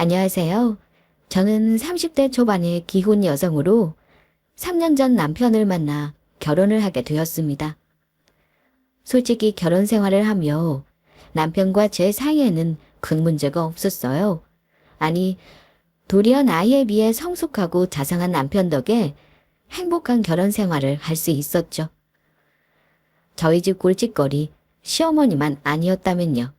안녕하세요. 저는 30대 초반의 기혼 여성으로 3년 전 남편을 만나 결혼을 하게 되었습니다. 솔직히 결혼 생활을 하며 남편과 제 사이에는 큰 문제가 없었어요. 아니, 도리어 나이에 비해 성숙하고 자상한 남편 덕에 행복한 결혼 생활을 할 수 있었죠. 저희 집 골칫거리 시어머니만 아니었다면요.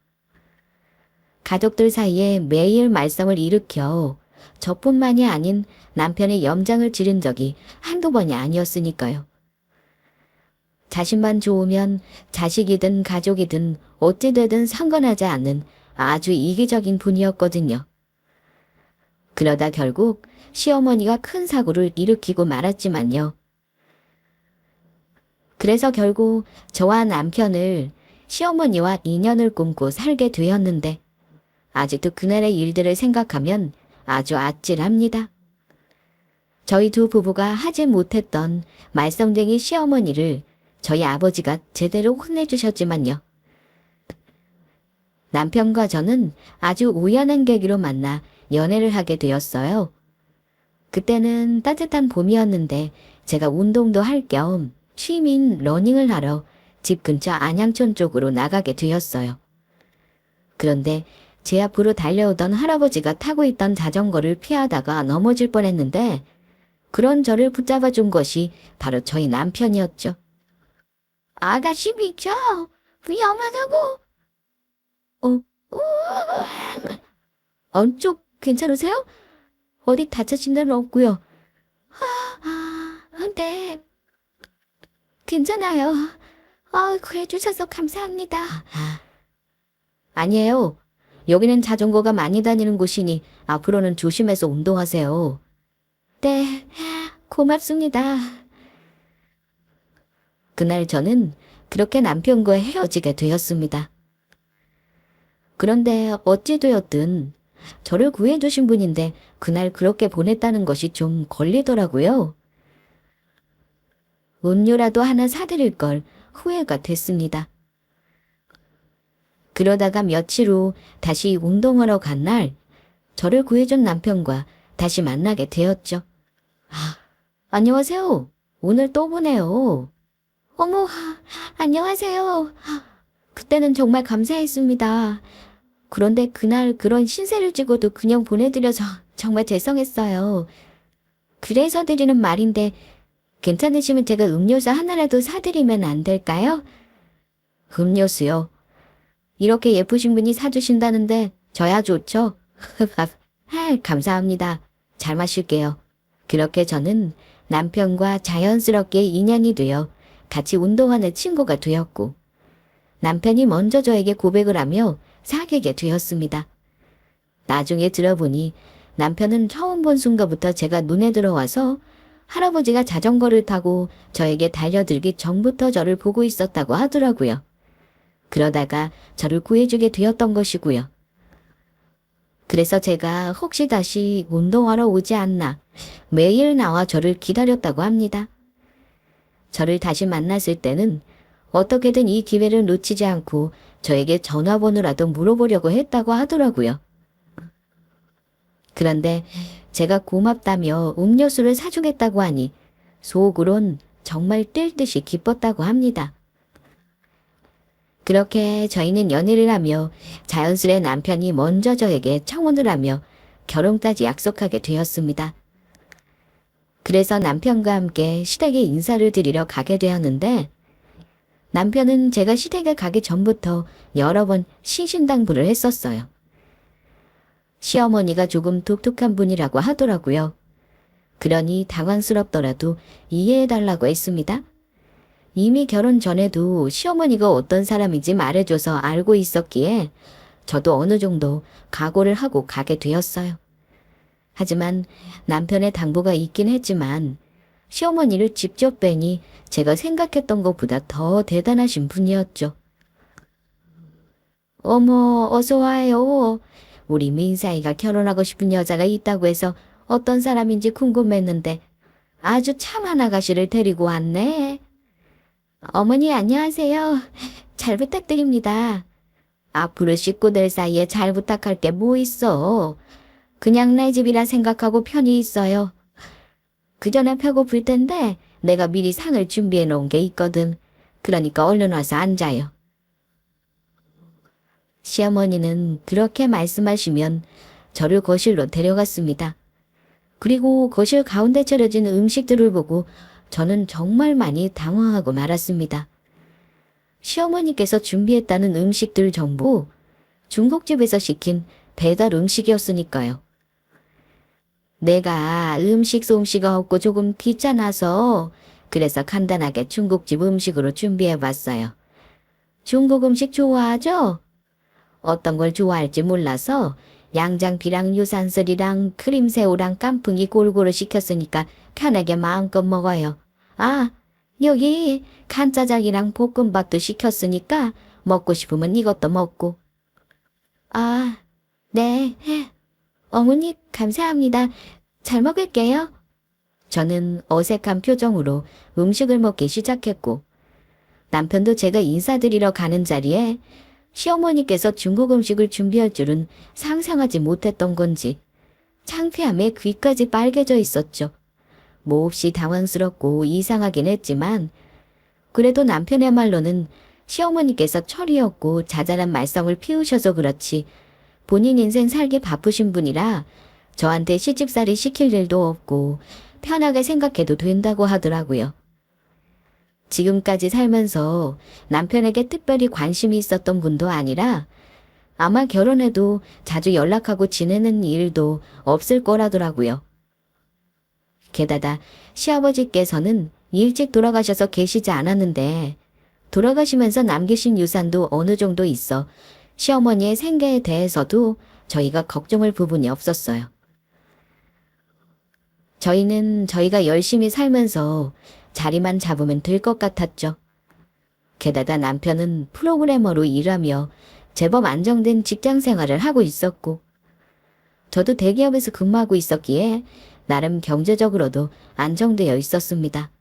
가족들 사이에 매일 말썽을 일으켜 저뿐만이 아닌 남편의 염장을 지른 적이 한두 번이 아니었으니까요. 자신만 좋으면 자식이든 가족이든 어찌되든 상관하지 않는 아주 이기적인 분이었거든요. 그러다 결국 시어머니가 큰 사고를 일으키고 말았지만요. 그래서 결국 저와 남편을 시어머니와 인연을 꿈고 살게 되었는데 아직도 그날의 일들을 생각하면 아주 아찔합니다. 저희 두 부부가 하지 못했던 말썽쟁이 시어머니를 저희 아버지가 제대로 혼내주셨지만요. 남편과 저는 아주 우연한 계기로 만나 연애를 하게 되었어요. 그때는 따뜻한 봄이었는데 제가 운동도 할 겸 취미인 러닝을 하러 집 근처 안양촌 쪽으로 나가게 되었어요. 그런데 제 앞으로 달려오던 할아버지가 타고 있던 자전거를 피하다가 넘어질 뻔했는데 그런 저를 붙잡아 준 것이 바로 저희 남편이었죠. 아가씨 비켜! 위험하다고! 쪽 괜찮으세요? 어디 다치신 데는 없고요. 네. 괜찮아요. 그래주셔서 감사합니다. 아니에요. 여기는 자전거가 많이 다니는 곳이니 앞으로는 조심해서 운동하세요. 네, 고맙습니다. 그날 저는 그렇게 남편과 헤어지게 되었습니다. 그런데 어찌 되었든 저를 구해주신 분인데 그날 그렇게 보냈다는 것이 좀 걸리더라고요. 음료라도 하나 사드릴 걸 후회가 됐습니다. 그러다가 며칠 후 다시 운동하러 간 날 저를 구해준 남편과 다시 만나게 되었죠. 안녕하세요. 오늘 또 보네요. 어머, 안녕하세요. 그때는 정말 감사했습니다. 그런데 그날 그런 신세를 지고도 그냥 보내드려서 정말 죄송했어요. 그래서 드리는 말인데 괜찮으시면 제가 음료수 하나라도 사드리면 안 될까요? 음료수요? 이렇게 예쁘신 분이 사주신다는데 저야 좋죠? 감사합니다. 잘 마실게요. 그렇게 저는 남편과 자연스럽게 인연이 되어 같이 운동하는 친구가 되었고 남편이 먼저 저에게 고백을 하며 사귀게 되었습니다. 나중에 들어보니 남편은 처음 본 순간부터 제가 눈에 들어와서 할아버지가 자전거를 타고 저에게 달려들기 전부터 저를 보고 있었다고 하더라고요. 그러다가 저를 구해주게 되었던 것이고요. 그래서 제가 혹시 다시 운동하러 오지 않나 매일 나와 저를 기다렸다고 합니다. 저를 다시 만났을 때는 어떻게든 이 기회를 놓치지 않고 저에게 전화번호라도 물어보려고 했다고 하더라고요. 그런데 제가 고맙다며 음료수를 사주겠다고 하니 속으론 정말 뛸 듯이 기뻤다고 합니다. 그렇게 저희는 연애를 하며 자연스레 남편이 먼저 저에게 청혼을 하며 결혼까지 약속하게 되었습니다. 그래서 남편과 함께 시댁에 인사를 드리러 가게 되었는데 남편은 제가 시댁에 가기 전부터 여러 번 신신당부를 했었어요. 시어머니가 조금 독특한 분이라고 하더라고요. 그러니 당황스럽더라도 이해해달라고 했습니다. 이미 결혼 전에도 시어머니가 어떤 사람인지 말해줘서 알고 있었기에 저도 어느 정도 각오를 하고 가게 되었어요. 하지만 남편의 당부가 있긴 했지만 시어머니를 직접 뵈니 제가 생각했던 것보다 더 대단하신 분이었죠. 어머, 어서 와요. 우리 민사이가 결혼하고 싶은 여자가 있다고 해서 어떤 사람인지 궁금했는데 아주 참한 아가씨를 데리고 왔네. 어머니 안녕하세요. 잘 부탁드립니다. 앞으로 식구들 사이에 잘 부탁할 게 뭐 있어. 그냥 내 집이라 생각하고 편히 있어요. 그 전에 배고플 텐데 내가 미리 상을 준비해 놓은 게 있거든. 그러니까 얼른 와서 앉아요. 시어머니는 그렇게 말씀하시면 저를 거실로 데려갔습니다. 그리고 거실 가운데 차려진 음식들을 보고 저는 정말 많이 당황하고 말았습니다. 시어머니께서 준비했다는 음식들 전부 중국집에서 시킨 배달 음식이었으니까요. 내가 음식 솜씨가 없고 조금 귀찮아서 그래서 간단하게 중국집 음식으로 준비해봤어요. 중국 음식 좋아하죠? 어떤 걸 좋아할지 몰라서 양장피랑 유산슬이랑 크림새우랑 깐풍기 골고루 시켰으니까 편하게 마음껏 먹어요. 아, 여기 간짜장이랑 볶음밥도 시켰으니까 먹고 싶으면 이것도 먹고. 아, 네. 어머니 감사합니다. 잘 먹을게요. 저는 어색한 표정으로 음식을 먹기 시작했고 남편도 제가 인사드리러 가는 자리에 시어머니께서 중국 음식을 준비할 줄은 상상하지 못했던 건지 창피함에 귀까지 빨개져 있었죠. 몹시 당황스럽고 이상하긴 했지만 그래도 남편의 말로는 시어머니께서 철이 없고 자잘한 말썽을 피우셔서 그렇지 본인 인생 살기 바쁘신 분이라 저한테 시집살이 시킬 일도 없고 편하게 생각해도 된다고 하더라고요. 지금까지 살면서 남편에게 특별히 관심이 있었던 분도 아니라 아마 결혼해도 자주 연락하고 지내는 일도 없을 거라더라고요. 게다가 시아버지께서는 일찍 돌아가셔서 계시지 않았는데 돌아가시면서 남기신 유산도 어느 정도 있어 시어머니의 생계에 대해서도 저희가 걱정할 부분이 없었어요. 저희는 저희가 열심히 살면서 자리만 잡으면 될 것 같았죠. 게다가 남편은 프로그래머로 일하며 제법 안정된 직장 생활을 하고 있었고 저도 대기업에서 근무하고 있었기에 나름 경제적으로도 안정되어 있었습니다.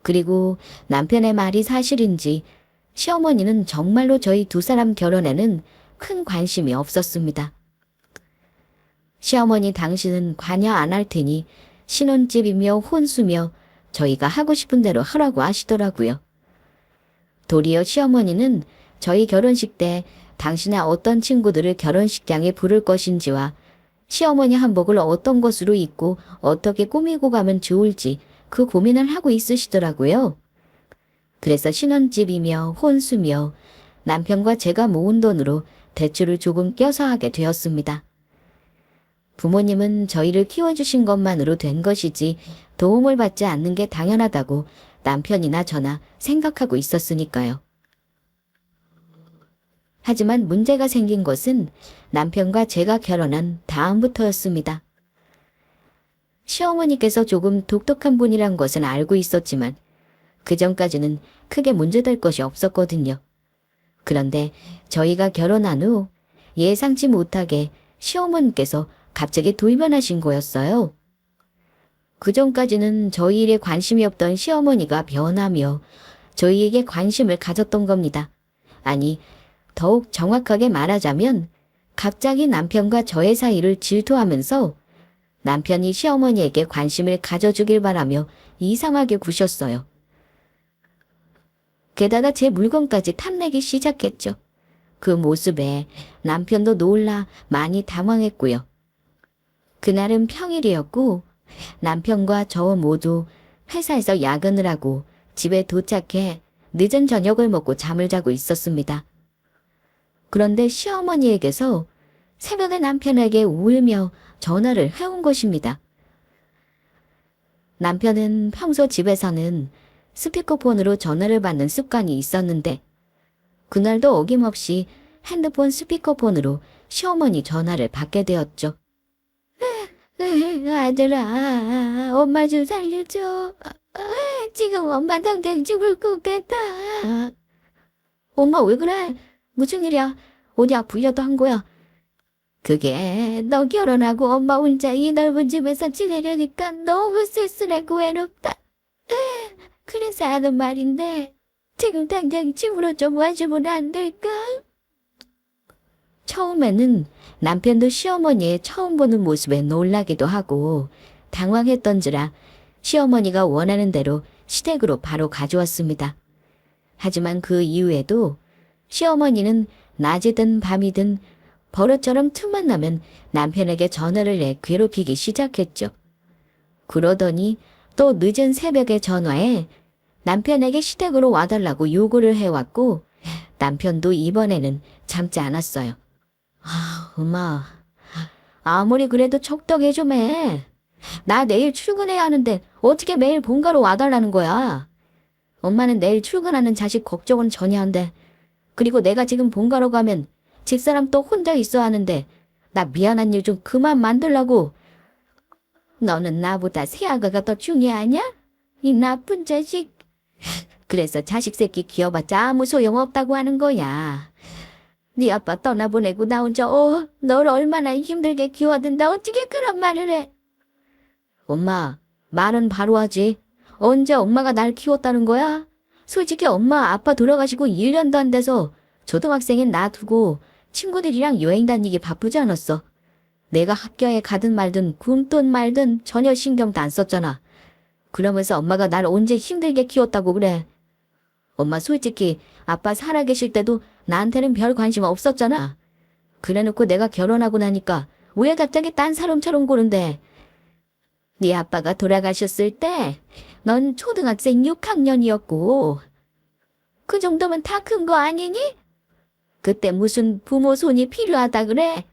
그리고 남편의 말이 사실인지 시어머니는 정말로 저희 두 사람 결혼에는 큰 관심이 없었습니다. 시어머니 당신은 관여 안 할 테니 신혼집이며 혼수며 저희가 하고 싶은 대로 하라고 하시더라고요. 도리어 시어머니는 저희 결혼식 때 당신의 어떤 친구들을 결혼식장에 부를 것인지와 시어머니 한복을 어떤 것으로 입고 어떻게 꾸미고 가면 좋을지 그 고민을 하고 있으시더라고요. 그래서 신혼집이며 혼수며 남편과 제가 모은 돈으로 대출을 조금 껴서 하게 되었습니다. 부모님은 저희를 키워주신 것만으로 된 것이지 도움을 받지 않는 게 당연하다고 남편이나 저나 생각하고 있었으니까요. 하지만 문제가 생긴 것은 남편과 제가 결혼한 다음부터였습니다. 시어머니께서 조금 독특한 분이란 것은 알고 있었지만 그 전까지는 크게 문제될 것이 없었거든요. 그런데 저희가 결혼한 후 예상치 못하게 시어머니께서 갑자기 돌변하신 거였어요. 그 전까지는 저희 일에 관심이 없던 시어머니가 변하며 저희에게 관심을 가졌던 겁니다. 아니, 더욱 정확하게 말하자면 갑자기 남편과 저의 사이를 질투하면서 남편이 시어머니에게 관심을 가져주길 바라며 이상하게 구셨어요. 게다가 제 물건까지 탐내기 시작했죠. 그 모습에 남편도 놀라 많이 당황했고요. 그날은 평일이었고 남편과 저 모두 회사에서 야근을 하고 집에 도착해 늦은 저녁을 먹고 잠을 자고 있었습니다. 그런데 시어머니에게서 새벽에 남편에게 울며 전화를 해온 것입니다. 남편은 평소 집에서는 스피커폰으로 전화를 받는 습관이 있었는데 그날도 어김없이 핸드폰 스피커폰으로 시어머니 전화를 받게 되었죠. 아들아, 엄마 좀 살려줘. 지금 엄마 당장 죽을 것 같아. 엄마 왜 그래? 무슨 일이야? 어디 아프려도 한 거야? 그게 너 결혼하고 엄마 혼자 이 넓은 집에서 지내려니까 너무 쓸쓸하고 외롭다. 그래서 하는 말인데 지금 당장 집으로 좀 와주면 안 될까? 처음에는 남편도 시어머니의 처음 보는 모습에 놀라기도 하고 당황했던지라 시어머니가 원하는 대로 시댁으로 바로 가져왔습니다. 하지만 그 이후에도 시어머니는 낮이든 밤이든 버릇처럼 틈만 나면 남편에게 전화를 내 괴롭히기 시작했죠. 그러더니 또 늦은 새벽에 전화해 남편에게 시댁으로 와달라고 요구를 해왔고 남편도 이번에는 참지 않았어요. 엄마, 아무리 그래도 척떡해 좀 해. 나 내일 출근해야 하는데 어떻게 매일 본가로 와달라는 거야. 엄마는 내일 출근하는 자식 걱정은 전혀 안 돼. 그리고 내가 지금 본가로 가면 집사람 또 혼자 있어야 하는데 나 미안한 일 좀 그만 만들라고. 너는 나보다 새아가가 더 중요하냐? 이 나쁜 자식. 그래서 자식 새끼 키워봤자 아무 소용없다고 하는 거야. 네 아빠 떠나보내고 나 혼자 널 얼마나 힘들게 키워둔다 어떻게 그런 말을 해. 엄마, 말은 바로 하지. 언제 엄마가 날 키웠다는 거야? 솔직히 엄마 아빠 돌아가시고 1년도 안 돼서 초등학생인 나 두고 친구들이랑 여행 다니기 바쁘지 않았어. 내가 학교에 가든 말든 굶든 말든 전혀 신경도 안 썼잖아. 그러면서 엄마가 날 언제 힘들게 키웠다고 그래. 엄마 솔직히 아빠 살아계실 때도 나한테는 별 관심 없었잖아. 그래놓고 내가 결혼하고 나니까 왜 갑자기 딴 사람처럼 구는데. 네 아빠가 돌아가셨을 때 넌 초등학생 6학년이었고 그 정도면 다 큰 거 아니니? 그때 무슨 부모 손이 필요하다 그래?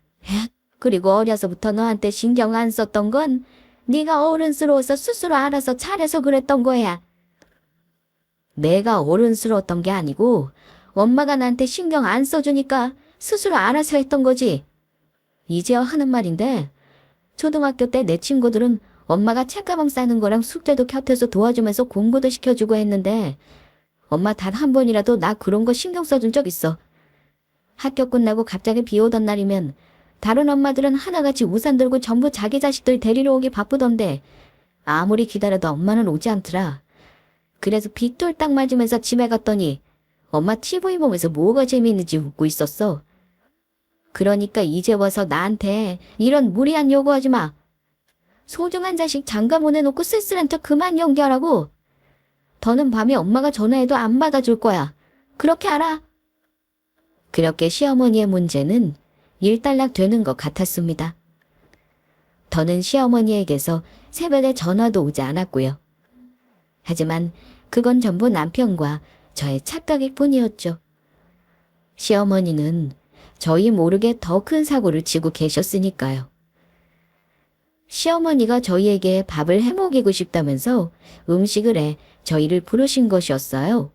그리고 어려서부터 너한테 신경 안 썼던 건 네가 어른스러워서 스스로 알아서 잘해서 그랬던 거야. 내가 어른스러웠던 게 아니고 엄마가 나한테 신경 안 써주니까 스스로 알아서 했던 거지. 이제야 하는 말인데 초등학교 때 내 친구들은 엄마가 책가방 싸는 거랑 숙제도 곁에서 도와주면서 공부도 시켜주고 했는데 엄마 단 한 번이라도 나 그런 거 신경 써준 적 있어. 학교 끝나고 갑자기 비 오던 날이면 다른 엄마들은 하나같이 우산 들고 전부 자기 자식들 데리러 오기 바쁘던데 아무리 기다려도 엄마는 오지 않더라. 그래서 비 똘딱 맞으면서 집에 갔더니 엄마 TV 보면서 뭐가 재미있는지 웃고 있었어. 그러니까 이제 와서 나한테 이런 무리한 요구하지 마. 소중한 자식 장가 보내놓고 쓸쓸한 척 그만 연기하라고. 더는 밤에 엄마가 전화해도 안 받아줄 거야. 그렇게 알아? 그렇게 시어머니의 문제는 일단락 되는 것 같았습니다. 더는 시어머니에게서 새벽에 전화도 오지 않았고요. 하지만 그건 전부 남편과 저의 착각일 뿐이었죠. 시어머니는 저희 모르게 더 큰 사고를 치고 계셨으니까요. 시어머니가 저희에게 밥을 해먹이고 싶다면서 음식을 해 저희를 부르신 것이었어요.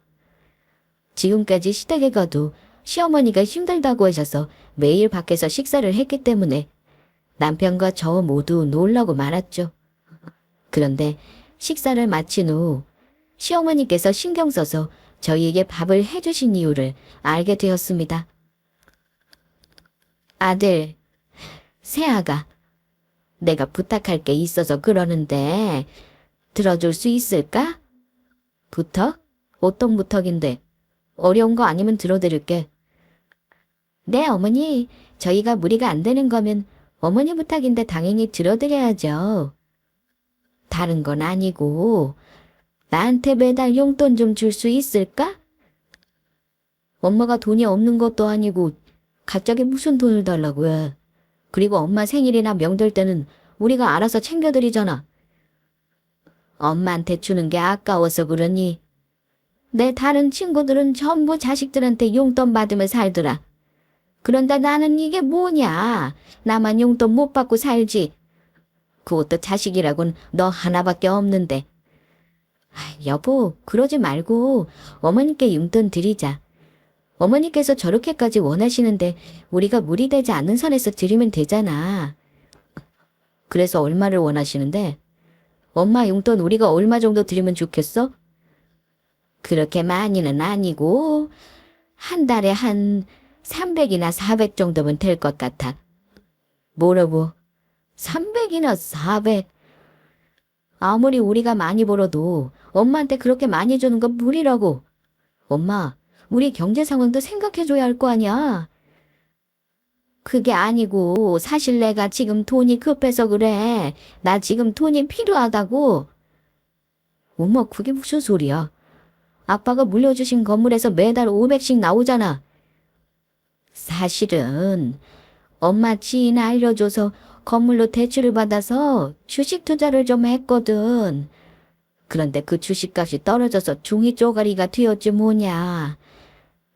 지금까지 시댁에 가도 시어머니가 힘들다고 하셔서 매일 밖에서 식사를 했기 때문에 남편과 저 모두 놀라고 말았죠. 그런데 식사를 마친 후 시어머니께서 신경 써서 저희에게 밥을 해주신 이유를 알게 되었습니다. 아들, 새아가, 내가 부탁할 게 있어서 그러는데 들어줄 수 있을까? 부탁? 어떤 부탁인데? 어려운 거 아니면 들어드릴게. 네, 어머니. 저희가 무리가 안 되는 거면 어머니 부탁인데 당연히 들어드려야죠. 다른 건 아니고 나한테 매달 용돈 좀 줄 수 있을까? 엄마가 돈이 없는 것도 아니고 갑자기 무슨 돈을 달라고 해. 그리고 엄마 생일이나 명절 때는 우리가 알아서 챙겨드리잖아. 엄마한테 주는 게 아까워서 그러니. 내 다른 친구들은 전부 자식들한테 용돈 받으며 살더라. 그런데 나는 이게 뭐냐. 나만 용돈 못 받고 살지. 그것도 자식이라곤 너 하나밖에 없는데. 여보, 그러지 말고 어머니께 용돈 드리자. 어머니께서 저렇게까지 원하시는데 우리가 무리되지 않는 선에서 드리면 되잖아. 그래서 얼마를 원하시는데? 엄마 용돈 우리가 얼마 정도 드리면 좋겠어? 그렇게 많이는 아니고 한 달에 한 300이나 400 정도면 될 것 같아. 뭐라고? 300이나 400? 아무리 우리가 많이 벌어도 엄마한테 그렇게 많이 주는 건 무리라고. 엄마, 우리 경제 상황도 생각해줘야 할 거 아니야. 그게 아니고 사실 내가 지금 돈이 급해서 그래. 나 지금 돈이 필요하다고. 어머, 그게 무슨 소리야? 아빠가 물려주신 건물에서 매달 500씩 나오잖아. 사실은 엄마 지인이 알려줘서 건물로 대출을 받아서 주식 투자를 좀 했거든. 그런데 그 주식값이 떨어져서 종이 쪼가리가 되었지 뭐냐.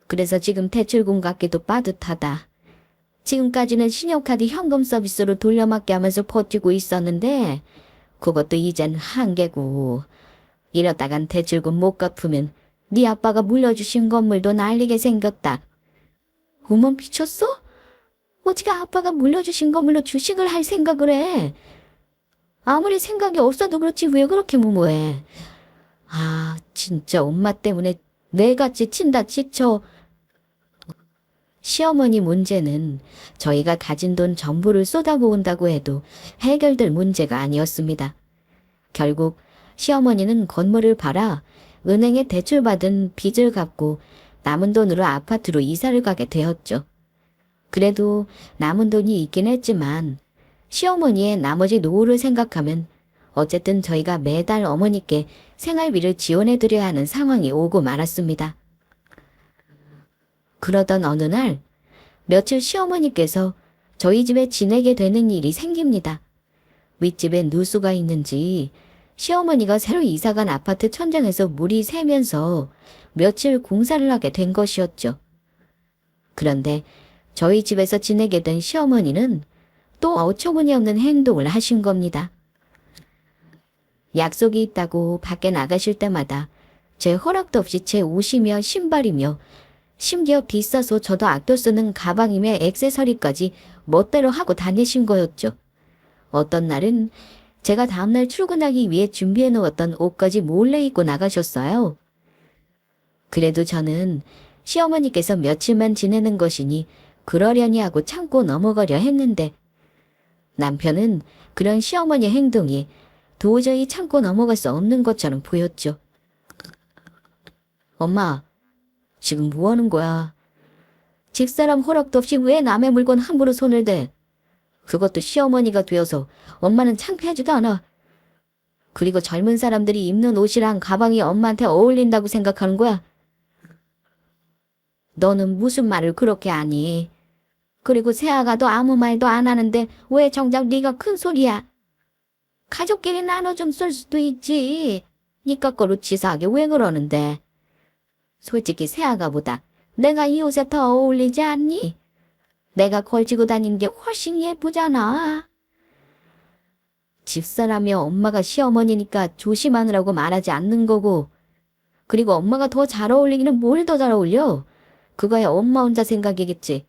그래서 지금 대출금 갚기도 빠듯하다. 지금까지는 신용카드 현금 서비스로 돌려막기 하면서 버티고 있었는데 그것도 이젠 한계고. 이러다간 대출금 못 갚으면 네 아빠가 물려주신 건물도 날리게 생겼다. 어머, 미쳤어? 어떻게 아빠가 물려주신 건물로 주식을 할 생각을 해? 아무리 생각이 없어도 그렇지 왜 그렇게 무모해? 아, 진짜 엄마 때문에 내가 지친다 지쳐. 시어머니 문제는 저희가 가진 돈 전부를 쏟아부은다고 해도 해결될 문제가 아니었습니다. 결국 시어머니는 건물을 팔아 은행에 대출받은 빚을 갚고 남은 돈으로 아파트로 이사를 가게 되었죠. 그래도 남은 돈이 있긴 했지만 시어머니의 나머지 노후를 생각하면 어쨌든 저희가 매달 어머니께 생활비를 지원해 드려야 하는 상황이 오고 말았습니다. 그러던 어느 날 며칠 시어머니께서 저희 집에 지내게 되는 일이 생깁니다. 윗집에 누수가 있는지 시어머니가 새로 이사간 아파트 천장에서 물이 새면서 며칠 공사를 하게 된 것이었죠. 그런데 저희 집에서 지내게 된 시어머니는 또 어처구니없는 행동을 하신 겁니다. 약속이 있다고 밖에 나가실 때마다 제 허락도 없이 제 옷이며 신발이며 심지어 비싸서 저도 아껴 쓰는 가방이며 액세서리까지 멋대로 하고 다니신 거였죠. 어떤 날은 제가 다음날 출근하기 위해 준비해 놓았던 옷까지 몰래 입고 나가셨어요. 그래도 저는 시어머니께서 며칠만 지내는 것이니 그러려니 하고 참고 넘어가려 했는데 남편은 그런 시어머니의 행동이 도저히 참고 넘어갈 수 없는 것처럼 보였죠. 엄마, 지금 뭐 하는 거야? 집사람 허락도 없이 왜 남의 물건 함부로 손을 대? 그것도 시어머니가 되어서 엄마는 창피하지도 않아. 그리고 젊은 사람들이 입는 옷이랑 가방이 엄마한테 어울린다고 생각하는 거야? 너는 무슨 말을 그렇게 하니? 그리고 새아가도 아무 말도 안 하는데 왜 정작 네가 큰 소리야? 가족끼리 나눠 좀 쓸 수도 있지. 니까 거로 치사하게 왜 그러는데? 솔직히 새아가보다 내가 이 옷에 더 어울리지 않니? 내가 걸치고 다니는 게 훨씬 예쁘잖아. 집사라며 엄마가 시어머니니까 조심하느라고 말하지 않는 거고, 그리고 엄마가 더 잘 어울리기는 뭘 더 잘 어울려? 그거야 엄마 혼자 생각이겠지.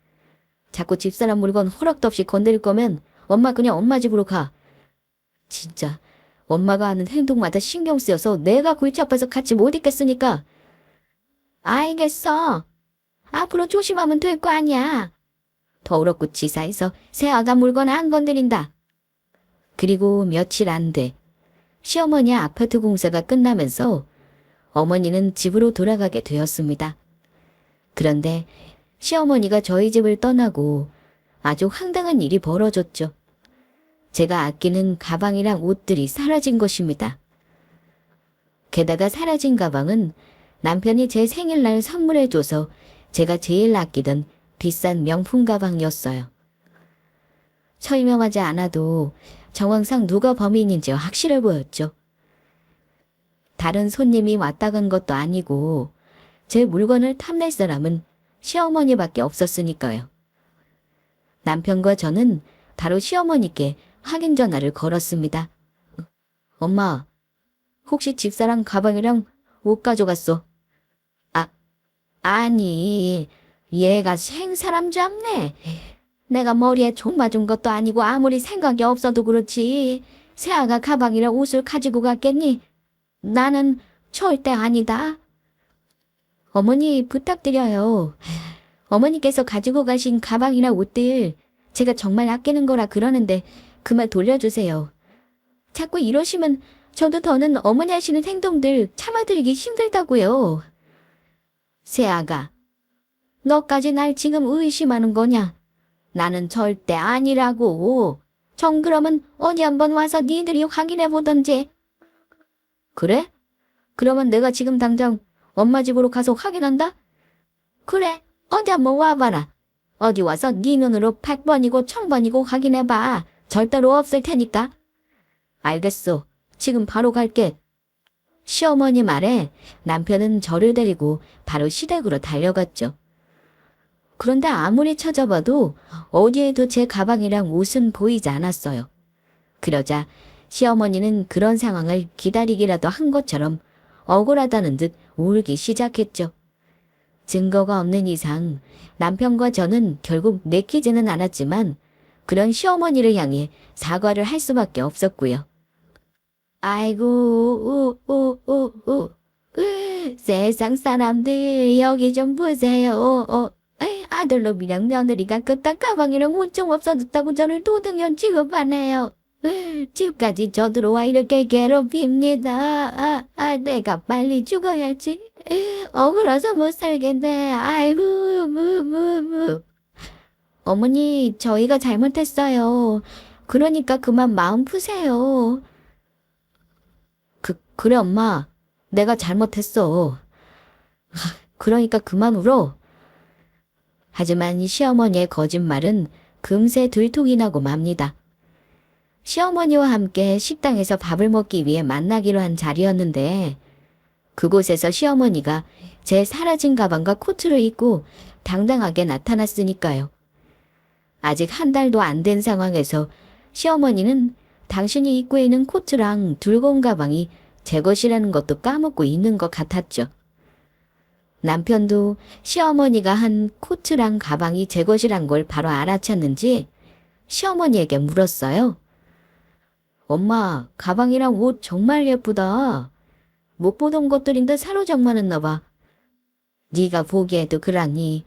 자꾸 집사람 물건 허락도 없이 건드릴 거면 엄마 그냥 엄마 집으로 가. 진짜 엄마가 하는 행동마다 신경 쓰여서 내가 골치 아파서 같이 못 있겠으니까. 알겠어. 앞으로 조심하면 될 거 아니야. 더럽고 치사해서 새아가 물건 안 건드린다. 그리고 며칠 안 돼. 시어머니 아파트 공사가 끝나면서 어머니는 집으로 돌아가게 되었습니다. 그런데 시어머니가 저희 집을 떠나고 아주 황당한 일이 벌어졌죠. 제가 아끼는 가방이랑 옷들이 사라진 것입니다. 게다가 사라진 가방은 남편이 제 생일날 선물해줘서 제가 제일 아끼던 비싼 명품 가방이었어요. 설명하지 않아도 정황상 누가 범인인지 확실해 보였죠. 다른 손님이 왔다 간 것도 아니고 제 물건을 탐낼 사람은 시어머니밖에 없었으니까요. 남편과 저는 바로 시어머니께 확인 전화를 걸었습니다. 엄마, 혹시 집사람 가방이랑 옷 가져갔어? 아니, 얘가 생사람 잡네. 내가 머리에 총 맞은 것도 아니고 아무리 생각이 없어도 그렇지. 새아가 가방이랑 옷을 가지고 갔겠니? 나는 절대 아니다. 어머니 부탁드려요. 어머니께서 가지고 가신 가방이나 옷들 제가 정말 아끼는 거라 그러는데 그만 돌려주세요. 자꾸 이러시면 저도 더는 어머니 하시는 행동들 참아들기 힘들다고요. 새아가, 너까지 날 지금 의심하는 거냐? 나는 절대 아니라고. 그러면 어디 한번 와서 니들이 확인해 보던지. 그래? 그러면 내가 지금 당장 엄마 집으로 가서 확인한다? 그래, 어디 한번 와봐라. 어디 와서 네 눈으로 100번이고 1000번이고 확인해봐. 절대로 없을 테니까. 알겠어. 지금 바로 갈게. 시어머니 말에 남편은 저를 데리고 바로 시댁으로 달려갔죠. 그런데 아무리 찾아봐도 어디에도 제 가방이랑 옷은 보이지 않았어요. 그러자 시어머니는 그런 상황을 기다리기라도 한 것처럼 억울하다는 듯 울기 시작했죠. 증거가 없는 이상 남편과 저는 결국 내키지는 않았지만 그런 시어머니를 향해 사과를 할 수밖에 없었고요. 아이고, 세상 사람들 여기 좀 보세요. 아들놈이랑 며느리가 그딴 가방이랑 옷 좀 없어졌다고 저를 도둑년 취급하네요. 집까지 저 들어와 이렇게 괴롭힙니다. 내가 빨리 죽어야지. 억울해서 못 살겠네. 아이고, 어머니, 저희가 잘못했어요. 그러니까 그만 마음 푸세요. 그래, 엄마. 내가 잘못했어. 그러니까 그만 울어. 하지만 이 시어머니의 거짓말은 금세 들통이 나고 맙니다. 시어머니와 함께 식당에서 밥을 먹기 위해 만나기로 한 자리였는데 그곳에서 시어머니가 제 사라진 가방과 코트를 입고 당당하게 나타났으니까요. 아직 한 달도 안 된 상황에서 시어머니는 당신이 입고 있는 코트랑 들고 온 가방이 제 것이라는 것도 까먹고 있는 것 같았죠. 남편도 시어머니가 한 코트랑 가방이 제 것이란 걸 바로 알아챘는지 시어머니에게 물었어요. 엄마, 가방이랑 옷 정말 예쁘다. 못 보던 것들인데 사로잡만했나 봐. 네가 보기에도 그러니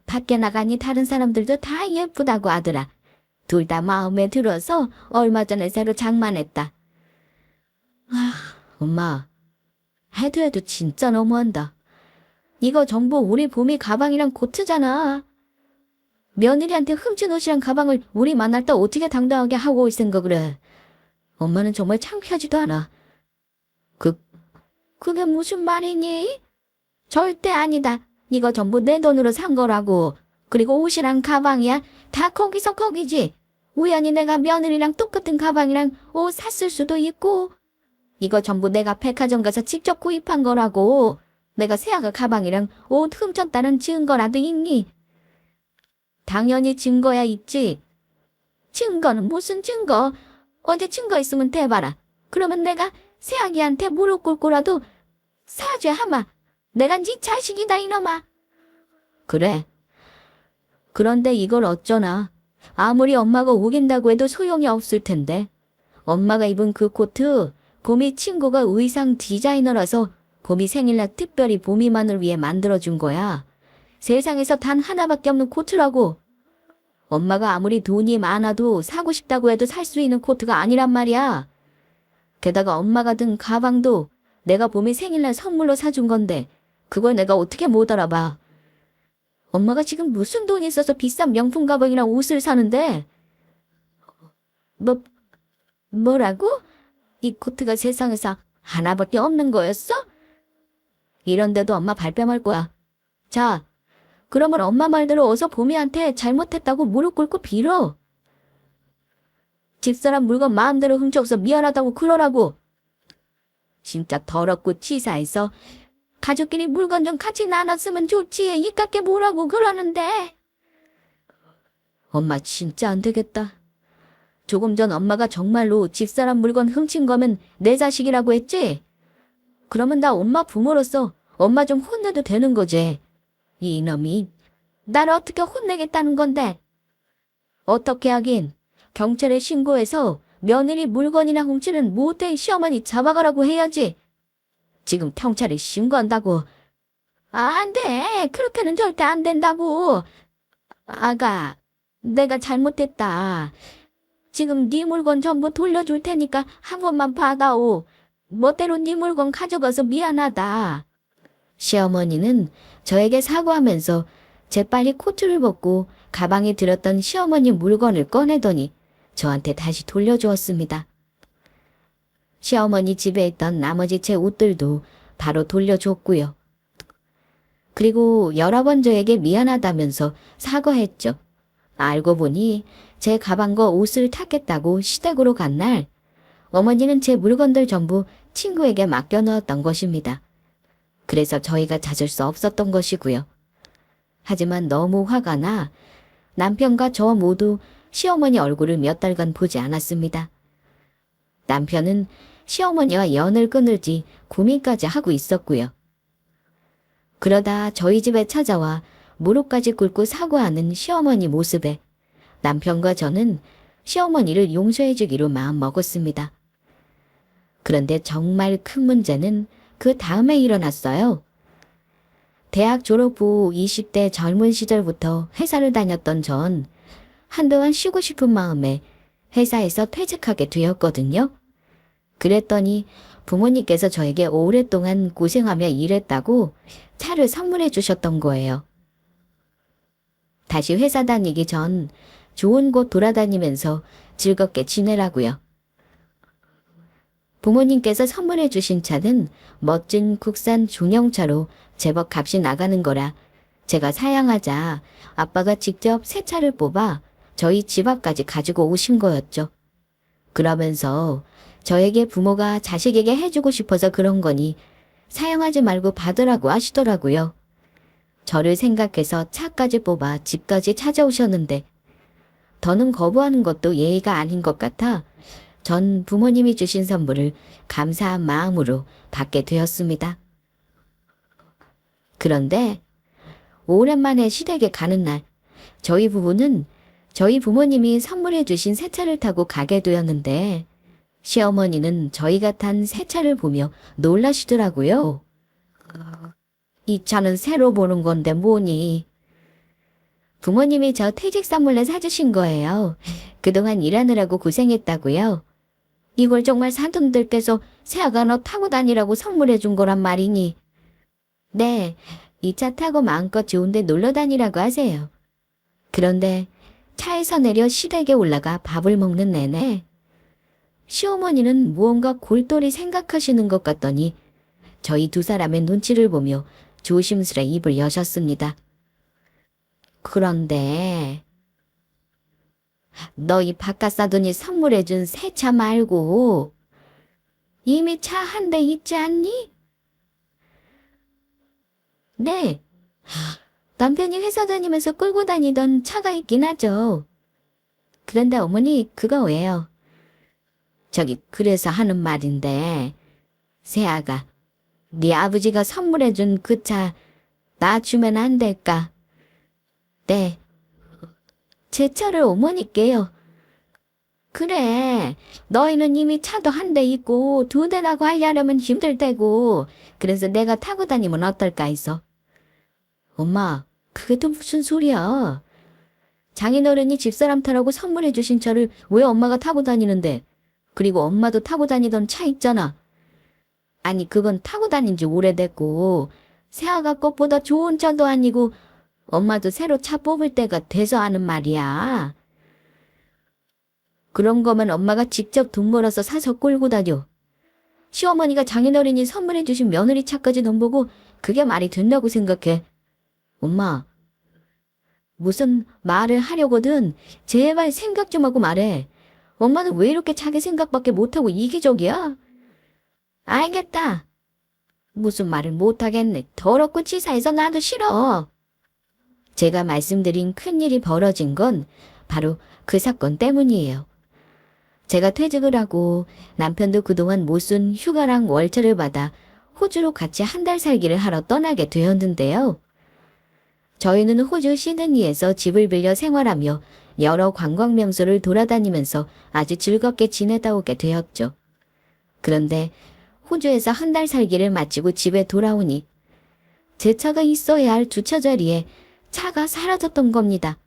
밖에 나가니 다른 사람들도 다 예쁘다고 하더라. 둘 다 마음에 들어서 얼마 전에 새로 장만했다. 엄마, 해도 진짜 너무한다. 이거 전부 우리 봄이 가방이랑 코트잖아. 며느리한테 훔친 옷이랑 가방을 우리 만날 때 어떻게 당당하게 하고 올 생각을 해. 엄마는 정말 창피하지도 않아. 그게 무슨 말이니? 절대 아니다. 이거 전부 내 돈으로 산 거라고. 그리고 옷이랑 가방이야. 다 거기서 거기지. 우연히 내가 며느리랑 똑같은 가방이랑 옷 샀을 수도 있고. 이거 전부 내가 백화점 가서 직접 구입한 거라고. 내가 세아가 가방이랑 옷 훔쳤다는 증거라도 있니? 당연히 증거야 있지. 증거는 무슨 증거? 어디 증거 있으면 대봐라. 그러면 내가 세아기한테 무릎 꿇고라도 사죄하마. 내가 네 자식이다 이놈아. 그래. 그런데 이걸 어쩌나. 아무리 엄마가 우긴다고 해도 소용이 없을 텐데. 엄마가 입은 그 코트 봄이 친구가 의상 디자이너라서 봄이 생일날 특별히 봄이만을 위해 만들어준 거야. 세상에서 단 하나밖에 없는 코트라고. 엄마가 아무리 돈이 많아도 사고 싶다고 해도 살 수 있는 코트가 아니란 말이야. 게다가 엄마가 든 가방도 내가 봄이 생일날 선물로 사준 건데 그걸 내가 어떻게 못 알아봐. 엄마가 지금 무슨 돈이 있어서 비싼 명품 가방이랑 옷을 사는데. 뭐라고? 이 코트가 세상에서 하나밖에 없는 거였어? 이런데도 엄마 발뺌할 거야. 자, 그러면 엄마 말대로 어서 봄이한테 잘못했다고 무릎 꿇고 빌어. 집사람 물건 마음대로 훔쳐서 미안하다고 그러라고. 진짜 더럽고 치사해서 가족끼리 물건 좀 같이 나눴으면 좋지. 이깟게 뭐라고 그러는데. 엄마 진짜 안 되겠다. 조금 전 엄마가 정말로 집사람 물건 훔친 거면 내 자식이라고 했지? 그러면 나 엄마 부모로서 엄마 좀 혼내도 되는 거지. 이놈이 나를 어떻게 혼내겠다는 건데. 어떻게 하긴 경찰에 신고해서 며느리 물건이나 훔치는 못된 시어머니 잡아가라고 해야지. 지금 경찰에 신고한다고. 안 돼. 그렇게는 절대 안 된다고. 아가, 내가 잘못했다. 지금 네 물건 전부 돌려줄 테니까 한 번만 받아오. 멋대로 네 물건 가져가서 미안하다. 시어머니는 저에게 사과하면서 재빨리 코트를 벗고 가방에 들었던 시어머니 물건을 꺼내더니 저한테 다시 돌려주었습니다. 시어머니 집에 있던 나머지 제 옷들도 바로 돌려줬고요. 그리고 여러 번 저에게 미안하다면서 사과했죠. 알고 보니 제 가방과 옷을 탔겠다고 시댁으로 간 날 어머니는 제 물건들 전부 친구에게 맡겨놓았던 것입니다. 그래서 저희가 찾을 수 없었던 것이고요. 하지만 너무 화가 나 남편과 저 모두 시어머니 얼굴을 몇 달간 보지 않았습니다. 남편은 시어머니와 연을 끊을지 고민까지 하고 있었고요. 그러다 저희 집에 찾아와 무릎까지 꿇고 사과하는 시어머니 모습에 남편과 저는 시어머니를 용서해 주기로 마음먹었습니다. 그런데 정말 큰 문제는 그 다음에 일어났어요. 대학 졸업 후 20대 젊은 시절부터 회사를 다녔던 전 한동안 쉬고 싶은 마음에 회사에서 퇴직하게 되었거든요. 그랬더니 부모님께서 저에게 오랫동안 고생하며 일했다고 차를 선물해 주셨던 거예요. 다시 회사 다니기 전 좋은 곳 돌아다니면서 즐겁게 지내라고요. 부모님께서 선물해 주신 차는 멋진 국산 중형차로 제법 값이 나가는 거라 제가 사양하자 아빠가 직접 새 차를 뽑아 저희 집 앞까지 가지고 오신 거였죠. 그러면서 저에게 부모가 자식에게 해주고 싶어서 그런 거니 사양하지 말고 받으라고 하시더라고요. 저를 생각해서 차까지 뽑아 집까지 찾아오셨는데 더는 거부하는 것도 예의가 아닌 것 같아 전 부모님이 주신 선물을 감사한 마음으로 받게 되었습니다. 그런데 오랜만에 시댁에 가는 날 저희 부부는 저희 부모님이 선물해 주신 새 차를 타고 가게 되었는데 시어머니는 저희가 탄 새 차를 보며 놀라시더라고요. 이 차는 새로 보는 건데 뭐니? 부모님이 저 퇴직 선물로 사주신 거예요. 그동안 일하느라고 고생했다고요. 이걸 정말 사돈들께서 새아가 너 타고 다니라고 선물해 준 거란 말이니? 네, 이 차 타고 마음껏 좋은데 놀러 다니라고 하세요. 그런데 차에서 내려 시댁에 올라가 밥을 먹는 내내 시어머니는 무언가 골똘히 생각하시는 것 같더니 저희 두 사람의 눈치를 보며 조심스레 입을 여셨습니다. 그런데 너희 바깥 사돈이 선물해준 새 차 말고 이미 차 한 대 있지 않니? 네. 남편이 회사 다니면서 끌고 다니던 차가 있긴 하죠. 그런데 어머니 그거 왜요? 저기 그래서 하는 말인데 새아가 네 아버지가 선물해준 그 차 나 주면 안 될까? 네. 제 차를 어머니께요. 그래. 너희는 이미 차도 한 대 있고 두 대라고 하려면 힘들 테고 그래서 내가 타고 다니면 어떨까 해서. 엄마, 그게 또 무슨 소리야? 장인어른이 집사람 타라고 선물해 주신 차를 왜 엄마가 타고 다니는데? 그리고 엄마도 타고 다니던 차 있잖아. 아니 그건 타고 다닌 지 오래됐고 새아가 것보다 좋은 차도 아니고 엄마도 새로 차 뽑을 때가 돼서 하는 말이야. 그런 거면 엄마가 직접 돈 벌어서 사서 끌고 다녀. 시어머니가 장인어른이 선물해 주신 며느리 차까지 돈 보고 그게 말이 된다고 생각해. 엄마, 무슨 말을 하려거든 제발 생각 좀 하고 말해. 엄마는 왜 이렇게 자기 생각밖에 못하고 이기적이야? 알겠다. 무슨 말을 못하겠네. 더럽고 치사해서 나도 싫어. 제가 말씀드린 큰일이 벌어진 건 바로 그 사건 때문이에요. 제가 퇴직을 하고 남편도 그동안 못 쓴 휴가랑 월차를 받아 호주로 같이 한 달 살기를 하러 떠나게 되었는데요. 저희는 호주 시드니에서 집을 빌려 생활하며 여러 관광 명소를 돌아다니면서 아주 즐겁게 지내다 오게 되었죠. 그런데 호주에서 한 달 살기를 마치고 집에 돌아오니 제 차가 있어야 할 주차 자리에 차가 사라졌던 겁니다.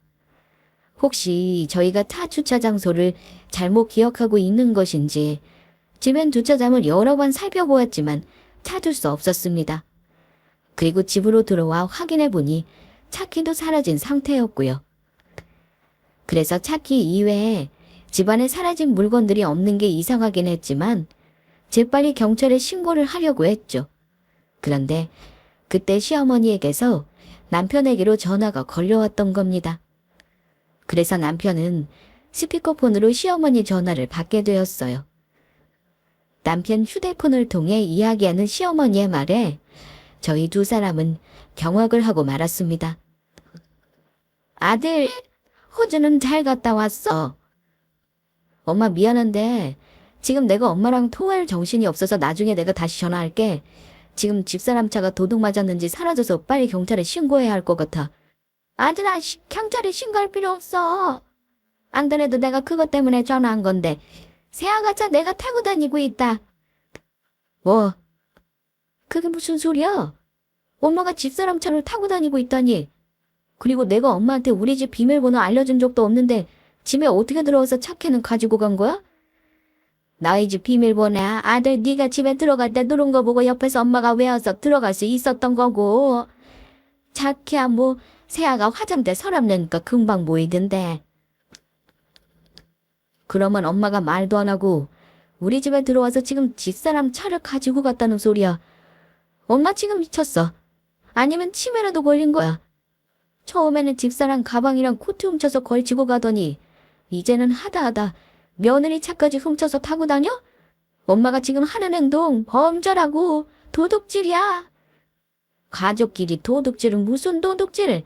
혹시 저희가 차 주차 장소를 잘못 기억하고 있는 것인지 주변 주차장을 여러 번 살펴보았지만 찾을 수 없었습니다. 그리고 집으로 들어와 확인해 보니 차 키도 사라진 상태였고요. 그래서 차키 이외에 집안에 사라진 물건들이 없는 게 이상하긴 했지만 재빨리 경찰에 신고를 하려고 했죠. 그런데 그때 시어머니에게서 남편에게로 전화가 걸려왔던 겁니다. 그래서 남편은 스피커폰으로 시어머니 전화를 받게 되었어요. 남편 휴대폰을 통해 이야기하는 시어머니의 말에 저희 두 사람은 경악을 하고 말았습니다. 아들, 호주는 잘 갔다 왔어. 엄마 미안한데 지금 내가 엄마랑 통화할 정신이 없어서 나중에 내가 다시 전화할게. 지금 집사람 차가 도둑 맞았는지 사라져서 빨리 경찰에 신고해야 할 것 같아. 아들아, 경찰에 신고할 필요 없어. 안 그래도 내가 그것 때문에 전화한 건데 새아가차 내가 타고 다니고 있다. 뭐? 그게 무슨 소리야? 엄마가 집사람 차를 타고 다니고 있다니. 그리고 내가 엄마한테 우리 집 비밀번호 알려준 적도 없는데 집에 어떻게 들어와서 차키는 가지고 간 거야? 너희 집 비밀번호야. 아들 네가 집에 들어갈 때 누른 거 보고 옆에서 엄마가 외워서 들어갈 수 있었던 거고. 차키야 뭐 새아가 화장대 서랍 내니까 금방 보이던데. 그러면 엄마가 말도 안 하고 우리 집에 들어와서 지금 집사람 차를 가지고 갔다는 소리야. 엄마 지금 미쳤어. 아니면 치매라도 걸린 거야. 처음에는 집사람 가방이랑 코트 훔쳐서 걸치고 가더니 이제는 하다하다 며느리 차까지 훔쳐서 타고 다녀? 엄마가 지금 하는 행동 범죄라고. 도둑질이야. 가족끼리 도둑질은 무슨 도둑질?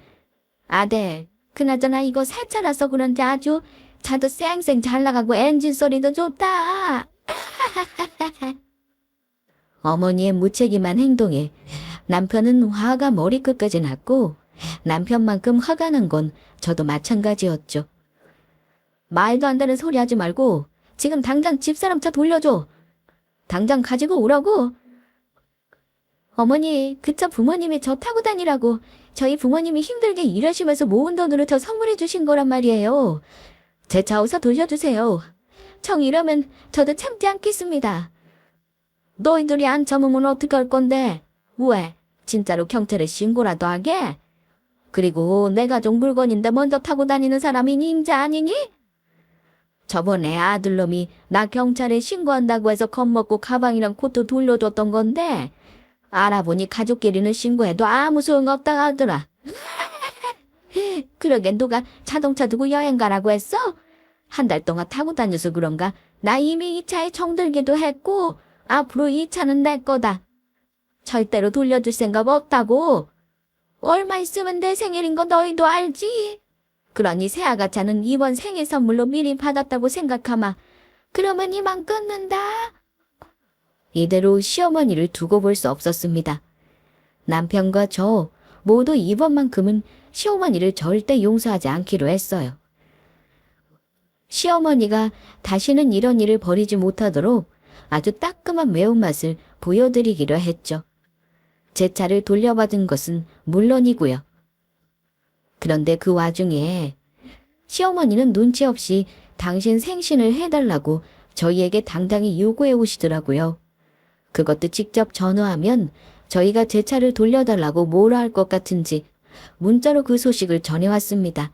아들, 그나저나 이거 새 차라서 그런지 아주 차도 쌩쌩 잘 나가고 엔진 소리도 좋다. 어머니의 무책임한 행동에 남편은 화가 머리끝까지 났고 남편만큼 화가 난 건 저도 마찬가지였죠. 말도 안 되는 소리 하지 말고 지금 당장 집사람 차 돌려줘. 당장 가지고 오라고. 어머니, 그 차 부모님이 저 타고 다니라고 저희 부모님이 힘들게 일하시면서 모은 돈으로 저 선물해 주신 거란 말이에요. 제 차 어서 돌려주세요. 정 이러면 저도 참지 않겠습니다. 너희들이 안 참으면 어떡할 건데? 왜? 진짜로 경찰에 신고라도 하게? 그리고 내 가족 물건인데 먼저 타고 다니는 사람이 임자 아니니? 저번에 아들놈이 나 경찰에 신고한다고 해서 겁먹고 가방이랑 코트 돌려줬던 건데 알아보니 가족끼리는 신고해도 아무 소용없다 하더라. 그러게 누가 자동차 두고 여행 가라고 했어? 한 달 동안 타고 다녀서 그런가 나 이미 이 차에 정들기도 했고 앞으로 이 차는 내 거다. 절대로 돌려줄 생각 없다고. 얼마 있으면 내 생일인 거 너희도 알지? 그러니 새아가차는 이번 생일 선물로 미리 받았다고 생각하마. 그러면 이만 끊는다. 이대로 시어머니를 두고 볼 수 없었습니다. 남편과 저 모두 이번만큼은 시어머니를 절대 용서하지 않기로 했어요. 시어머니가 다시는 이런 일을 벌이지 못하도록 아주 따끔한 매운맛을 보여드리기로 했죠. 제 차를 돌려받은 것은 물론이고요. 그런데 그 와중에 시어머니는 눈치 없이 당신 생신을 해달라고 저희에게 당당히 요구해 오시더라고요. 그것도 직접 전화하면 저희가 제 차를 돌려달라고 뭐라 할 것 같은지 문자로 그 소식을 전해왔습니다.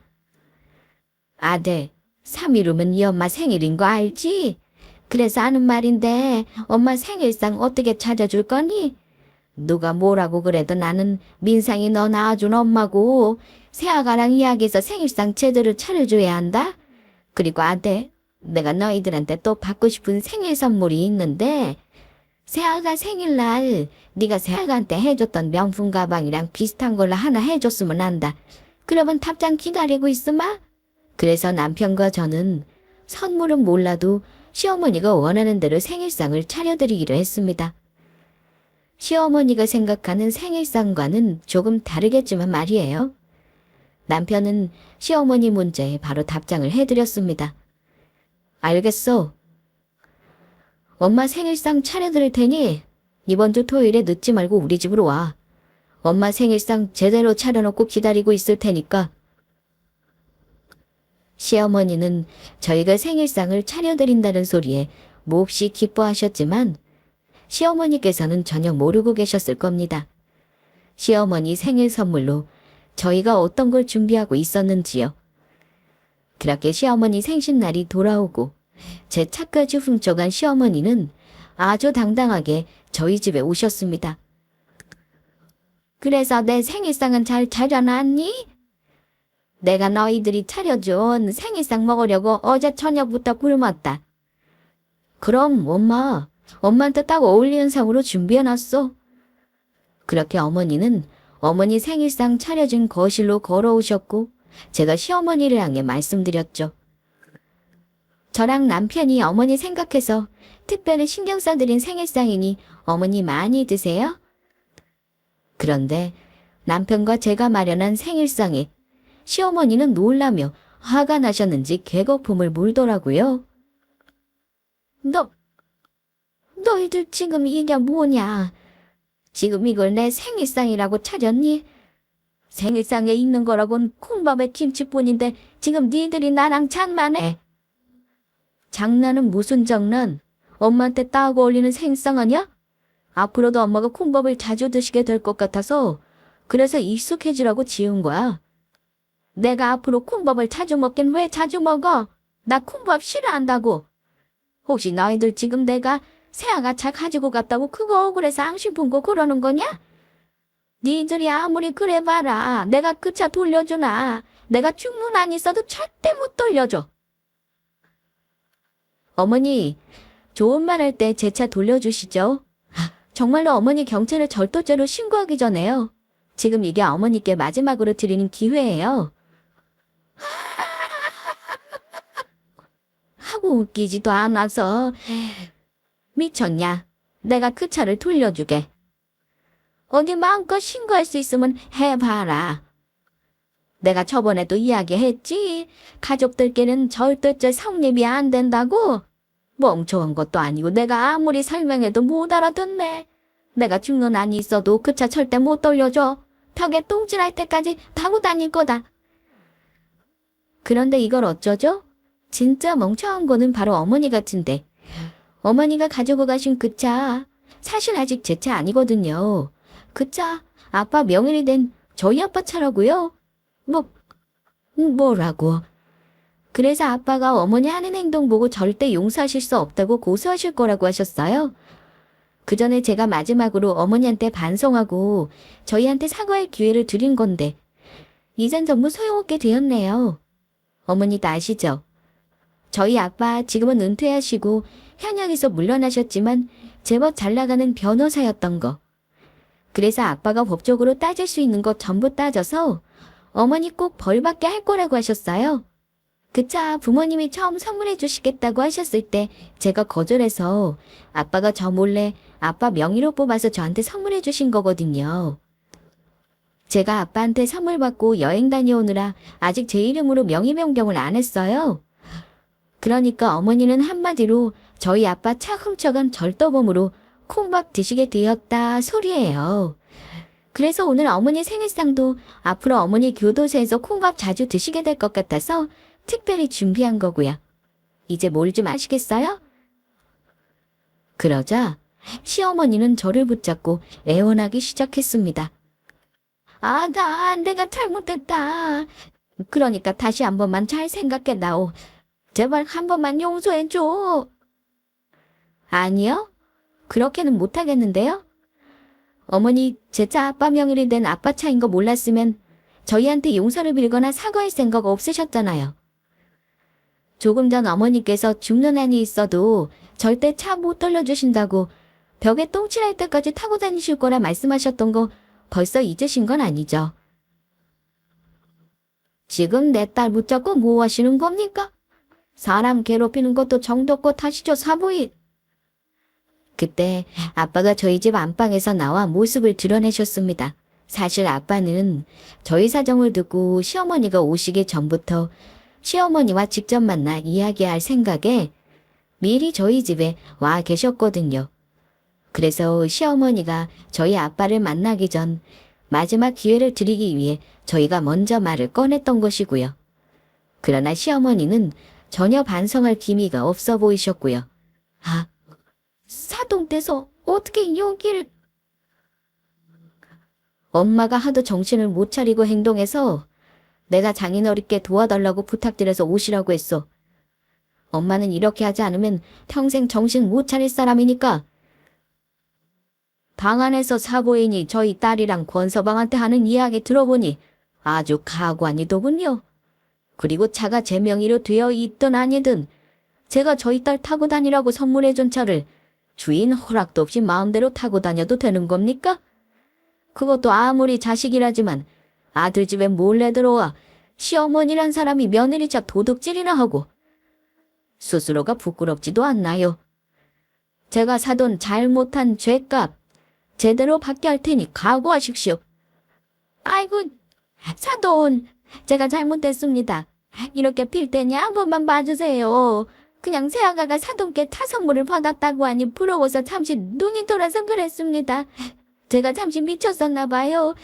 아들, 3일 후면 이 엄마 생일인 거 알지? 그래서 하는 말인데 엄마 생일상 어떻게 찾아줄 거니? 누가 뭐라고 그래도 나는 민상이 너 낳아준 엄마고 새아가랑 이야기해서 생일상 제대로 차려줘야 한다. 그리고 아들, 내가 너희들한테 또 받고 싶은 생일 선물이 있는데 새아가 생일날 네가 새아가한테 해줬던 명품 가방이랑 비슷한 걸로 하나 해줬으면 한다. 그러면 답장 기다리고 있으마. 그래서 남편과 저는 선물은 몰라도 시어머니가 원하는 대로 생일상을 차려드리기로 했습니다. 시어머니가 생각하는 생일상과는 조금 다르겠지만 말이에요. 남편은 시어머니 문자에 바로 답장을 해드렸습니다. 알겠어. 엄마 생일상 차려드릴 테니 이번 주 토요일에 늦지 말고 우리 집으로 와. 엄마 생일상 제대로 차려놓고 기다리고 있을 테니까. 시어머니는 저희가 생일상을 차려드린다는 소리에 몹시 기뻐하셨지만 시어머니께서는 전혀 모르고 계셨을 겁니다. 시어머니 생일 선물로 저희가 어떤 걸 준비하고 있었는지요. 그렇게 시어머니 생신날이 돌아오고 제 차까지 훔쳐간 시어머니는 아주 당당하게 저희 집에 오셨습니다. 그래서 내 생일상은 잘 차려놨니? 내가 너희들이 차려준 생일상 먹으려고 어제 저녁부터 굶었다. 그럼 엄마한테 딱 어울리는 상으로 준비해놨어. 그렇게 어머니는 어머니 생일상 차려준 거실로 걸어오셨고 제가 시어머니를 향해 말씀드렸죠. 저랑 남편이 어머니 생각해서 특별히 신경 써드린 생일상이니 어머니 많이 드세요? 그런데 남편과 제가 마련한 생일상에 시어머니는 놀라며 화가 나셨는지 개거품을 물더라고요. 너희들 지금 이게 뭐냐? 지금 이걸 내 생일상이라고 차렸니? 생일상에 있는 거라곤 콩밥에 김치뿐인데 지금 니들이 나랑 장난해. 장난은 무슨 장난? 엄마한테 딱 어울리는 생일상 아니야? 앞으로도 엄마가 콩밥을 자주 드시게 될 것 같아서 그래서 익숙해지라고 지은 거야. 내가 앞으로 콩밥을 자주 먹긴 왜 자주 먹어? 나 콩밥 싫어한다고. 혹시 너희들 지금 내가 새아가차 가지고 갔다고 그거 억울해서 앙심 품고 그러는 거냐? 니들이 아무리 그래봐라. 내가 그 차 돌려주나. 내가 죽는 안 있어도 절대 못 돌려줘. 어머니, 좋은 말 할 때 제 차 돌려주시죠. 정말로 어머니 경찰에 절도죄로 신고하기 전에요. 지금 이게 어머니께 마지막으로 드리는 기회예요. 하고 웃기지도 않아서. 미쳤냐? 내가 그 차를 돌려주게. 어디 마음껏 신고할 수 있으면 해봐라. 내가 저번에도 이야기했지. 가족들끼리는 절대죄 성립이 안 된다고. 멍청한 것도 아니고 내가 아무리 설명해도 못 알아듣네. 내가 죽는 한이 있어도 그 차 절대 못 돌려줘. 벽에 똥질할 때까지 타고 다닐 거다. 그런데 이걸 어쩌죠? 진짜 멍청한 거는 바로 어머니 같은데. 어머니가 가지고 가신 그 차, 사실 아직 제 차 아니거든요. 그 차, 아빠 명의로 된 저희 아빠 차라고요? 뭐라고? 그래서 아빠가 어머니 하는 행동 보고 절대 용서하실 수 없다고 고소하실 거라고 하셨어요. 그 전에 제가 마지막으로 어머니한테 반성하고 저희한테 사과할 기회를 드린 건데 이젠 전부 소용없게 되었네요. 어머니도 아시죠? 저희 아빠 지금은 은퇴하시고 현역에서 물러나셨지만 제법 잘 나가는 변호사였던 거. 그래서 아빠가 법적으로 따질 수 있는 것 전부 따져서 어머니 꼭 벌받게 할 거라고 하셨어요. 그 차 부모님이 처음 선물해 주시겠다고 하셨을 때 제가 거절해서 아빠가 저 몰래 아빠 명의로 뽑아서 저한테 선물해 주신 거거든요. 제가 아빠한테 선물 받고 여행 다녀오느라 아직 제 이름으로 명의 변경을 안 했어요. 그러니까 어머니는 한마디로 저희 아빠 차 훔쳐간 절도범으로 콩밥 드시게 되었다 소리예요. 그래서 오늘 어머니 생일상도 앞으로 어머니 교도소에서 콩밥 자주 드시게 될 것 같아서 특별히 준비한 거고요. 이제 뭘 좀 아시겠어요? 그러자 시어머니는 저를 붙잡고 애원하기 시작했습니다. 내가 잘못했다. 그러니까 다시 한 번만 잘 생각해 나오. 제발 한 번만 용서해줘. 아니요. 그렇게는 못하겠는데요. 어머니, 제 차 아빠 명의로 된 아빠 차인 거 몰랐으면 저희한테 용서를 빌거나 사과할 생각 없으셨잖아요. 조금 전 어머니께서 죽는 한이 있어도 절대 차 못 돌려주신다고 벽에 똥칠할 때까지 타고 다니실 거라 말씀하셨던 거 벌써 잊으신 건 아니죠? 지금 내 딸 붙잡고 뭐 하시는 겁니까? 사람 괴롭히는 것도 정도껏 하시죠, 사부인. 그때 아빠가 저희 집 안방에서 나와 모습을 드러내셨습니다. 사실 아빠는 저희 사정을 듣고 시어머니가 오시기 전부터 시어머니와 직접 만나 이야기할 생각에 미리 저희 집에 와 계셨거든요. 그래서 시어머니가 저희 아빠를 만나기 전 마지막 기회를 드리기 위해 저희가 먼저 말을 꺼냈던 것이고요. 그러나 시어머니는 전혀 반성할 기미가 없어 보이셨고요. 사돈댁에서 어떻게 여기를... 엄마가 하도 정신을 못 차리고 행동해서 내가 장인어른께 도와달라고 부탁드려서 오시라고 했어. 엄마는 이렇게 하지 않으면 평생 정신 못 차릴 사람이니까. 방 안에서 사부인이 저희 딸이랑 권서방한테 하는 이야기 들어보니 아주 가관이더군요. 그리고 차가 제 명의로 되어 있든 아니든 제가 저희 딸 타고 다니라고 선물해준 차를 주인 허락도 없이 마음대로 타고 다녀도 되는 겁니까? 그것도 아무리 자식이라지만 아들 집에 몰래 들어와 시어머니란 사람이 며느리차 도둑질이나 하고 스스로가 부끄럽지도 않나요? 제가 사돈 잘못한 죄값 제대로 받게 할 테니 각오하십시오. 아이고, 사돈, 제가 잘못했습니다. 이렇게 빌 테니 한 번만 봐주세요. 그냥 새아가가 사돈께 타선물을 받았다고 하니 부러워서 잠시 눈이 돌아서 그랬습니다. 제가 잠시 미쳤었나 봐요.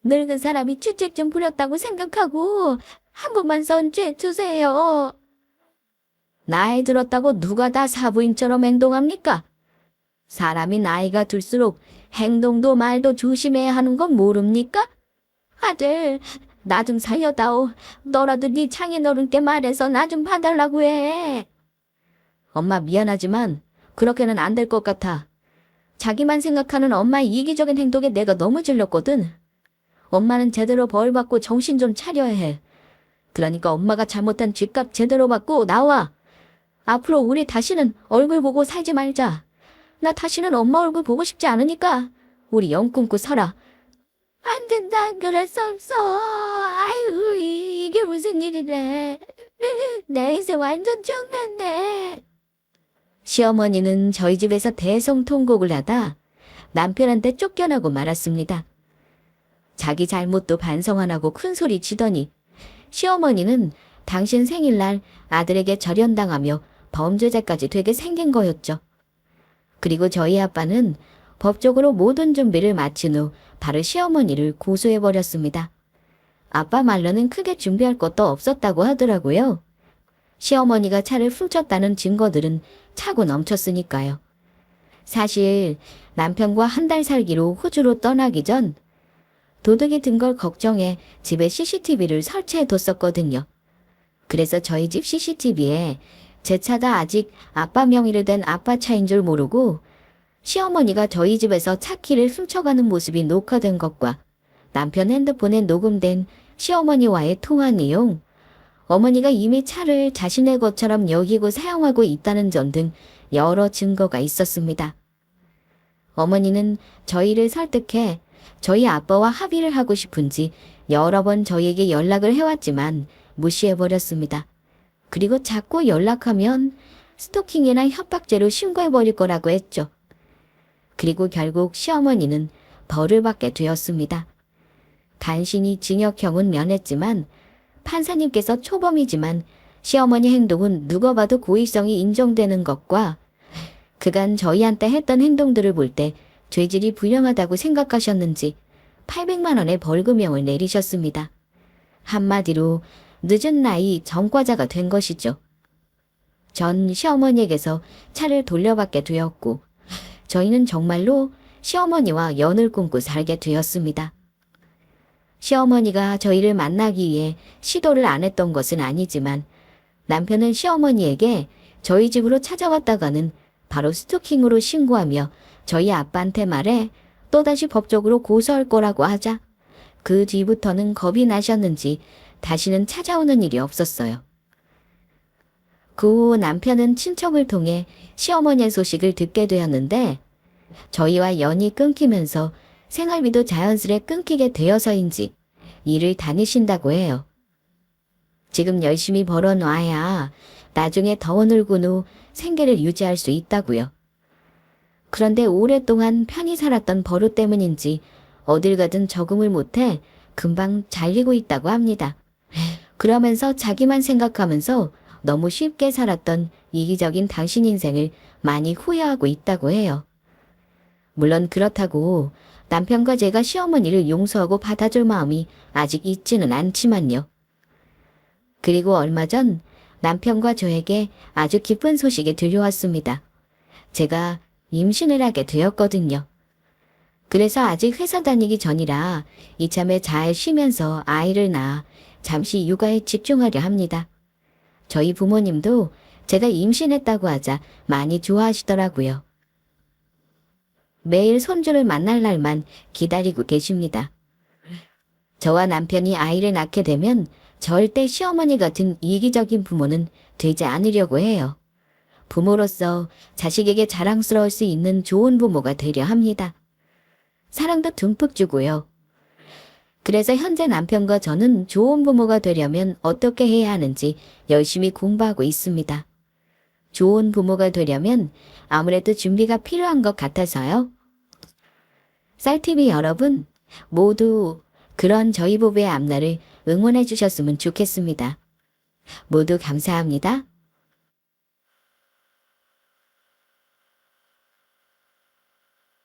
늙은 사람이 주책 좀 부렸다고 생각하고 한 번만 선죄해 주세요. 나이 들었다고 누가 다 사부인처럼 행동합니까? 사람이 나이가 들수록 행동도 말도 조심해야 하는 건 모릅니까? 아들, 나 좀 살려다오. 너라도 네 장인어른께 말해서 나 좀 봐달라고 해. 엄마 미안하지만 그렇게는 안 될 것 같아. 자기만 생각하는 엄마의 이기적인 행동에 내가 너무 질렸거든. 엄마는 제대로 벌 받고 정신 좀 차려야 해. 그러니까 엄마가 잘못한 죗값 제대로 받고 나와. 앞으로 우리 다시는 얼굴 보고 살지 말자. 나 다시는 엄마 얼굴 보고 싶지 않으니까 우리 영 끊고 살아. 안 된다, 그럴 수 없어. 아유, 이게 무슨 일이래. 내 인생 완전 정났네. 시어머니는 저희 집에서 대성통곡을 하다 남편한테 쫓겨나고 말았습니다. 자기 잘못도 반성 안 하고 큰소리 치더니 시어머니는 당신 생일날 아들에게 절연당하며 범죄자까지 되게 생긴 거였죠. 그리고 저희 아빠는 법적으로 모든 준비를 마친 후 바로 시어머니를 고소해버렸습니다. 아빠 말로는 크게 준비할 것도 없었다고 하더라고요. 시어머니가 차를 훔쳤다는 증거들은 차고 넘쳤으니까요. 사실 남편과 한 달 살기로 호주로 떠나기 전 도둑이 든 걸 걱정해 집에 CCTV를 설치해뒀었거든요. 그래서 저희 집 CCTV에 제 차가 아직 아빠 명의로 된 아빠 차인 줄 모르고 시어머니가 저희 집에서 차 키를 훔쳐가는 모습이 녹화된 것과 남편 핸드폰에 녹음된 시어머니와의 통화 내용, 어머니가 이미 차를 자신의 것처럼 여기고 사용하고 있다는 점 등 여러 증거가 있었습니다. 어머니는 저희를 설득해 저희 아빠와 합의를 하고 싶은지 여러 번 저희에게 연락을 해왔지만 무시해버렸습니다. 그리고 자꾸 연락하면 스토킹이나 협박죄로 신고해버릴 거라고 했죠. 그리고 결국 시어머니는 벌을 받게 되었습니다. 간신히 징역형은 면했지만 판사님께서 초범이지만 시어머니 행동은 누가 봐도 고의성이 인정되는 것과 그간 저희한테 했던 행동들을 볼 때 죄질이 불량하다고 생각하셨는지 800만 원의 벌금형을 내리셨습니다. 한마디로 늦은 나이 전과자가 된 것이죠. 전 시어머니에게서 차를 돌려받게 되었고 저희는 정말로 시어머니와 연을 끊고 살게 되었습니다. 시어머니가 저희를 만나기 위해 시도를 안 했던 것은 아니지만 남편은 시어머니에게 저희 집으로 찾아왔다가는 바로 스토킹으로 신고하며 저희 아빠한테 말해 또다시 법적으로 고소할 거라고 하자 그 뒤부터는 겁이 나셨는지 다시는 찾아오는 일이 없었어요. 그 후 남편은 친척을 통해 시어머니의 소식을 듣게 되었는데 저희와 연이 끊기면서 생활비도 자연스레 끊기게 되어서인지 일을 다니신다고 해요. 지금 열심히 벌어놔야 나중에 더 늙은 후 생계를 유지할 수 있다고요. 그런데 오랫동안 편히 살았던 버릇 때문인지 어딜 가든 적응을 못해 금방 잘리고 있다고 합니다. 그러면서 자기만 생각하면서 너무 쉽게 살았던 이기적인 당신 인생을 많이 후회하고 있다고 해요. 물론 그렇다고 남편과 제가 시어머니를 용서하고 받아줄 마음이 아직 있지는 않지만요. 그리고 얼마 전 남편과 저에게 아주 기쁜 소식이 들려왔습니다. 제가 임신을 하게 되었거든요. 그래서 아직 회사 다니기 전이라 이참에 잘 쉬면서 아이를 낳아 잠시 육아에 집중하려 합니다. 저희 부모님도 제가 임신했다고 하자 많이 좋아하시더라고요. 매일 손주를 만날 날만 기다리고 계십니다. 저와 남편이 아이를 낳게 되면 절대 시어머니 같은 이기적인 부모는 되지 않으려고 해요. 부모로서 자식에게 자랑스러울 수 있는 좋은 부모가 되려 합니다. 사랑도 듬뿍 주고요. 그래서 현재 남편과 저는 좋은 부모가 되려면 어떻게 해야 하는지 열심히 공부하고 있습니다. 좋은 부모가 되려면 아무래도 준비가 필요한 것 같아서요. 쌀TV 여러분, 모두 그런 저희 부부의 앞날을 응원해 주셨으면 좋겠습니다. 모두 감사합니다.